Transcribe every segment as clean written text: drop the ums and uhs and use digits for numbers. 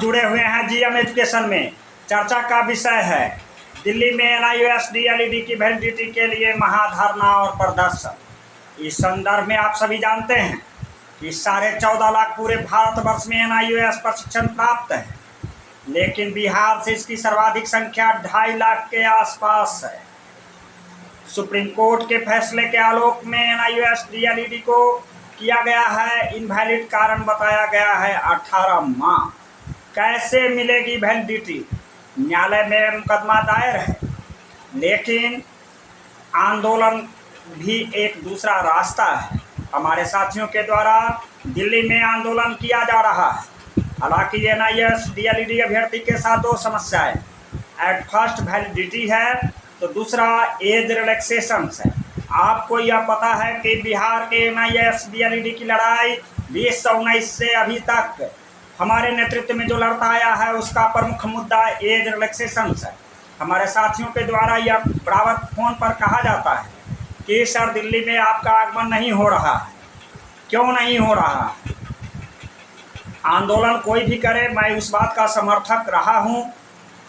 जुड़े हुए हैं जीएम एजुकेशन में। चर्चा का विषय है दिल्ली में NIOS-DLED की वैलिडिटी के लिए महाधरना और प्रदर्शन। इस संदर्भ में आप सभी जानते हैं कि 14.5 लाख पूरे भारतवर्ष में NIOS प्रशिक्षण प्राप्त है, लेकिन बिहार से इसकी सर्वाधिक संख्या 2.5 लाख के आसपास है। सुप्रीम कोर्ट के फैसले के आलोक में NIOS-DLED को किया गया है इनवैलिड, कारण बताया गया है 18 माह। कैसे मिलेगी वैलिडिटी? न्यायालय में मुकदमा दायर है, लेकिन आंदोलन भी एक दूसरा रास्ता है। हमारे साथियों के द्वारा दिल्ली में आंदोलन किया जा रहा है। हालांकि NIOS-DLED अभ्यर्थी के साथ दो समस्याएं, एट फर्स्ट वैलिडिटी है तो दूसरा एज रिलैक्सेशन है। आपको यह पता है कि बिहार के NIOS-DLED की लड़ाई 2019 से अभी तक हमारे नेतृत्व में जो लड़ता आया है उसका प्रमुख मुद्दा एज रिलैक्सेशन है। हमारे साथियों के द्वारा यह बराबर फोन पर कहा जाता है कि सर दिल्ली में आपका आगमन नहीं हो रहा है, क्यों नहीं हो रहा है? आंदोलन कोई भी करे, मैं उस बात का समर्थक रहा हूं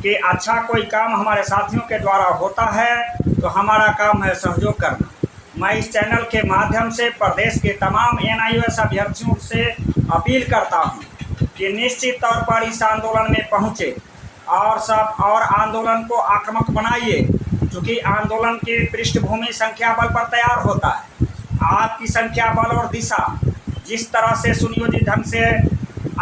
कि अच्छा कोई काम हमारे साथियों के द्वारा होता है तो हमारा काम है सहयोग करना। मैं इस चैनल के माध्यम से प्रदेश के तमाम NIOS अभ्यर्थियों से अपील करता हूं कि निश्चित तौर पर इस आंदोलन में पहुंचे और आंदोलन को आक्रामक बनाइए, क्योंकि आंदोलन की पृष्ठभूमि संख्या बल पर तैयार होता है। आपकी संख्या बल और दिशा जिस तरह से सुनियोजित ढंग से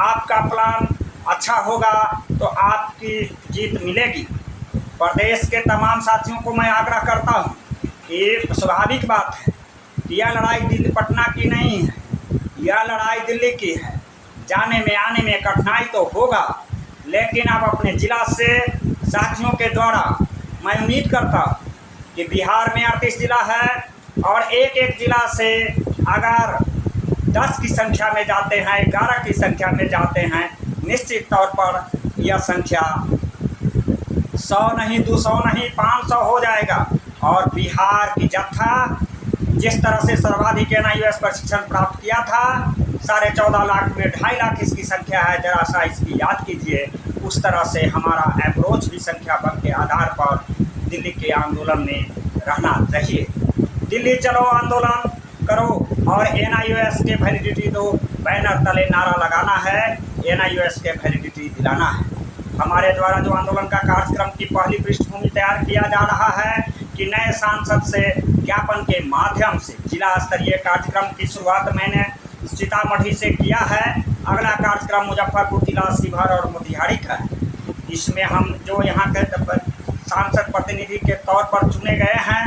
आपका प्लान अच्छा होगा तो आपकी जीत मिलेगी। प्रदेश के तमाम साथियों को मैं आग्रह करता हूं कि स्वाभाविक बात है कि यह लड़ाई दिल्ली पटना की नहीं है, यह लड़ाई दिल्ली की है। जाने में आने में कठिनाई तो होगा, लेकिन आप अपने जिला से साथियों के द्वारा मैं उम्मीद करता हूँ कि बिहार में 38 जिला है और एक एक जिला से अगर 10 की संख्या में जाते हैं, 11 की संख्या में जाते हैं, निश्चित तौर पर यह संख्या 100 नहीं, 200 नहीं, 500 हो जाएगा। और बिहार की जत्था जिस तरह से सर्वाधिक NIOS प्रशिक्षण प्राप्त किया था, 14.5 लाख में 2.5 लाख इसकी संख्या है, जरा सा इसकी याद कीजिए। उस तरह से हमारा अप्रोच भी संख्या बल के आधार पर दिल्ली के आंदोलन में रहना चाहिए। दिल्ली चलो आंदोलन करो और NIOS के वैलिडिटी दो, बैनर तले नारा लगाना है, NIOS के वैलिडिटी दिलाना है। हमारे द्वारा जो आंदोलन का कार्यक्रम की पहली पृष्ठभूमि तैयार किया जा रहा है कि नए सांसद से ज्ञापन के माध्यम से जिला स्तरीय कार्यक्रम की शुरुआत मैंने सीतामढ़ी से किया है। अगला कार्यक्रम मुजफ्फरपुर, जिला शिवहर और मोतिहारी का है। इसमें हम जो यहाँ के सांसद प्रतिनिधि के तौर पर चुने गए हैं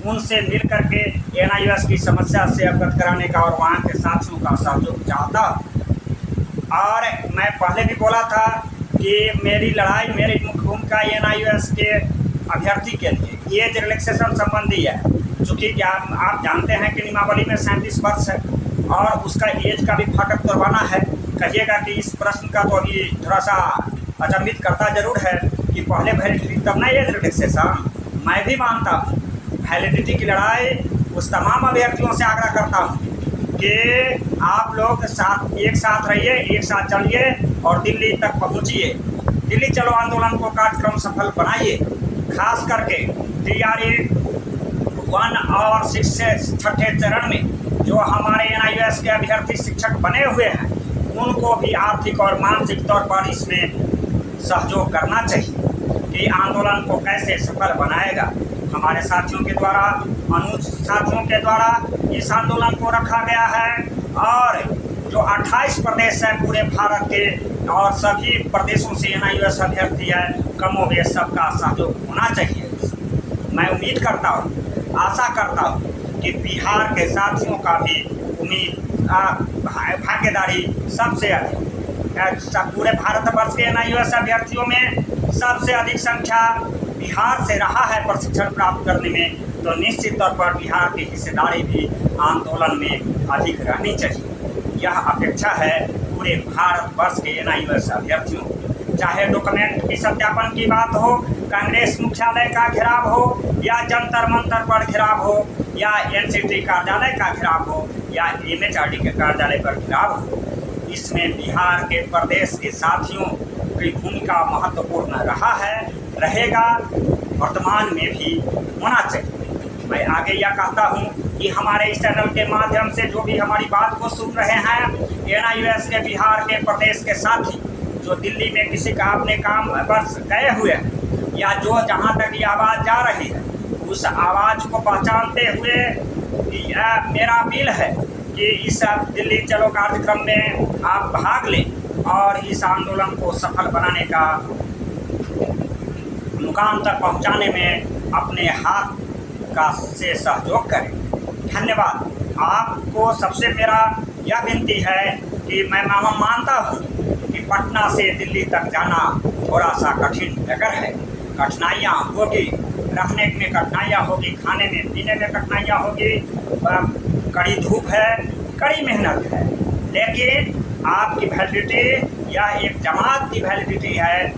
उनसे मिल करके NIOS की समस्या से अवगत कराने का और वहाँ के साथियों का सहयोग चाहता। और मैं पहले भी बोला था कि मेरी लड़ाई, मेरी मुख्य भूमिका NIOS के अभ्यर्थी के लिए एज रिलैक्सेशन संबंधी है, चूँकि क्या आप जानते हैं कि नियमावली में 37 वर्ष है और उसका एज का भी फाटक करवाना है। कहिएगा कि इस प्रश्न का तो अभी थोड़ा सा अचंभित करता जरूर है कि पहले वैलिडिटी तब ना एज रिलैक्सेशन। मैं भी मानता हूँ वैलिडिटी की लड़ाई उस तमाम अभ्यर्थियों से आग्रह करता हूँ कि आप लोग एक साथ रहिए, एक साथ चलिए और दिल्ली तक पहुँचिए। दिल्ली चलो आंदोलन को कार्यक्रम सफल बनाइए। खास करके तैयारी 1 और 6 से 6ठे चरण में जो हमारे NIOS के अभ्यर्थी शिक्षक बने हुए हैं उनको भी आर्थिक और मानसिक तौर पर इसमें सहयोग करना चाहिए कि आंदोलन को कैसे सफल बनाएगा। हमारे साथियों के द्वारा, अनुज साथियों के द्वारा इस आंदोलन को रखा गया है और जो 28 प्रदेश हैं पूरे भारत के और सभी प्रदेशों से NIOS अभ्यर्थी है, कमोबेश सबका सहयोग होना चाहिए। मैं उम्मीद करता हूँ, आशा करता हूँ कि बिहार के साथियों का भी भागीदारी सबसे अधिक, पूरे भारतवर्ष के NIOS अभ्यर्थियों में सबसे अधिक संख्या बिहार से रहा है प्रशिक्षण प्राप्त करने में, तो निश्चित तौर पर बिहार की हिस्सेदारी भी आंदोलन में अधिक रहनी चाहिए। यह अपेक्षा है पूरे भारतवर्ष के NIOS अभ्यर्थियों, चाहे डॉक्यूमेंट की सत्यापन की बात हो, कांग्रेस मुख्यालय का घेराव हो या जंतर मंतर पर घेराव हो या NCT कार्यालय का घेराव हो या MHRD के कार्यालय पर घेराव हो। इसमें बिहार के प्रदेश के साथियों की भूमिका महत्वपूर्ण रहा है, रहेगा, वर्तमान में भी होना चाहिए। मैं आगे यह कहता हूँ कि हमारे इस चैनल के माध्यम से जो भी हमारी बात को सुन रहे हैं, NIOS के बिहार के प्रदेश के साथी जो दिल्ली में किसी का अपने काम पर गए हुए हैं, या जो जहाँ तक ये आवाज़ जा रही है उस आवाज़ को पहचानते हुए मेरा अपील है कि इस दिल्ली चलो कार्यक्रम में आप भाग लें और इस आंदोलन को सफल बनाने का, मुकाम तक पहुंचाने में अपने हाथ का से सहयोग करें। धन्यवाद। आपको सबसे मेरा यह विनती है कि मैं मानता हूँ कि पटना से दिल्ली तक जाना थोड़ा सा कठिन नगर है, कठिनाइयाँ होगी, रहने में कठिनाइयाँ होगी, खाने में पीने में कठिनाइयाँ होगी, कड़ी धूप है, कड़ी मेहनत है, लेकिन आपकी वैलिडिटी या एक जमात की वैलिडिटी है।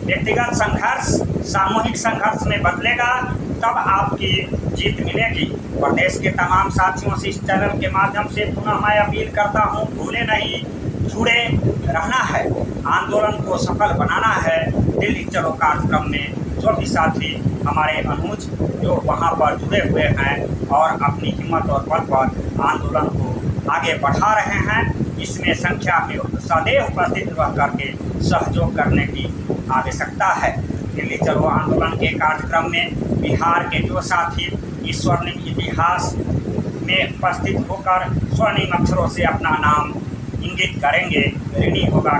व्यक्तिगत संघर्ष सामूहिक संघर्ष में बदलेगा, तब आपकी जीत मिलेगी। प्रदेश के तमाम साथियों से इस चैनल के माध्यम से पुनः मैं अपील करता हूँ, भूले नहीं, जुड़े रहना है, आंदोलन को सफल बनाना है। दिल्ली चलो कार्यक्रम में जो भी साथी हमारे अनुज जो वहाँ पर जुड़े हुए हैं और अपनी हिम्मत और बल पर आंदोलन को आगे बढ़ा रहे हैं, इसमें संख्या में सदैव उपस्थित रह करके सहयोग करने की आवश्यकता है। दिल्ली चलो आंदोलन के कार्यक्रम में बिहार के जो साथी इस स्वर्णिम इतिहास में उपस्थित होकर स्वर्णिम अक्षरों से अपना नाम इंगित करेंगे, ऋणी होगा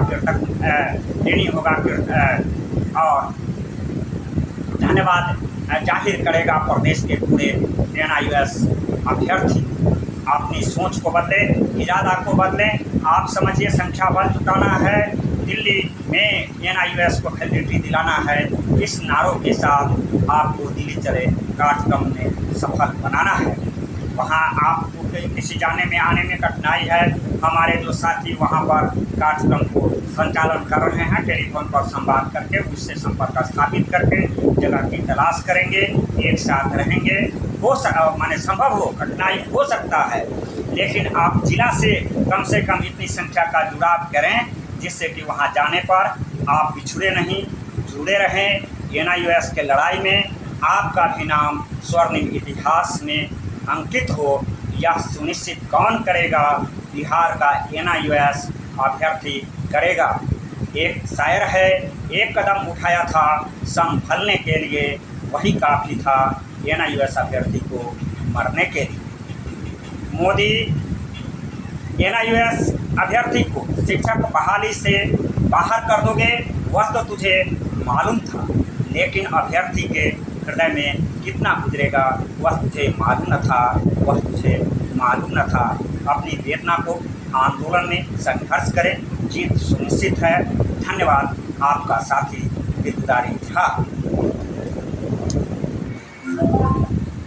और धन्यवाद जाहिर करेगा प्रदेश के पूरे NIOS अभ्यर्थी। अपनी सोच को बदलें, इरादा को बदलें। आप समझिए, संख्या बल जुटाना है, दिल्ली में NIOS को वैलिडिटी दिलाना है। इस नारों के साथ आपको दिल्ली चले कार्यक्रम में सफल बनाना है। वहाँ आपको किसी जाने में आने में कठिनाई है, हमारे जो साथी वहाँ पर कार्यक्रम को संचालन कर रहे हैं, टेलीफोन पर संवाद करके उससे संपर्क स्थापित करके जगह की तलाश करेंगे, एक साथ रहेंगे। माने संभव हो, कठिनाई हो सकता है, लेकिन आप जिला से कम इतनी संख्या का जुड़ाव करें जिससे कि वहाँ जाने पर आप पिछड़े नहीं, जुड़े रहें। NIOS के लड़ाई में आपका भी नाम स्वर्णिम इतिहास में अंकित हो, यह सुनिश्चित कौन करेगा? बिहार का NIOS अभ्यर्थी करेगा। एक शायर है, एक कदम उठाया था संभलने के लिए, वही काफ़ी था NIOS अभ्यर्थी को मरने के लिए। मोदी NIOS अभ्यर्थी को शिक्षक बहाली से बाहर कर दोगे, वह तो तुझे मालूम था, लेकिन अभ्यर्थी के हृदय में कितना गुजरेगा वह तुझे मालूम न था। अपनी वेदना को आंदोलन में संघर्ष करें, जीत सुनिश्चित है। धन्यवाद। आपका साथी बिरदारी झा।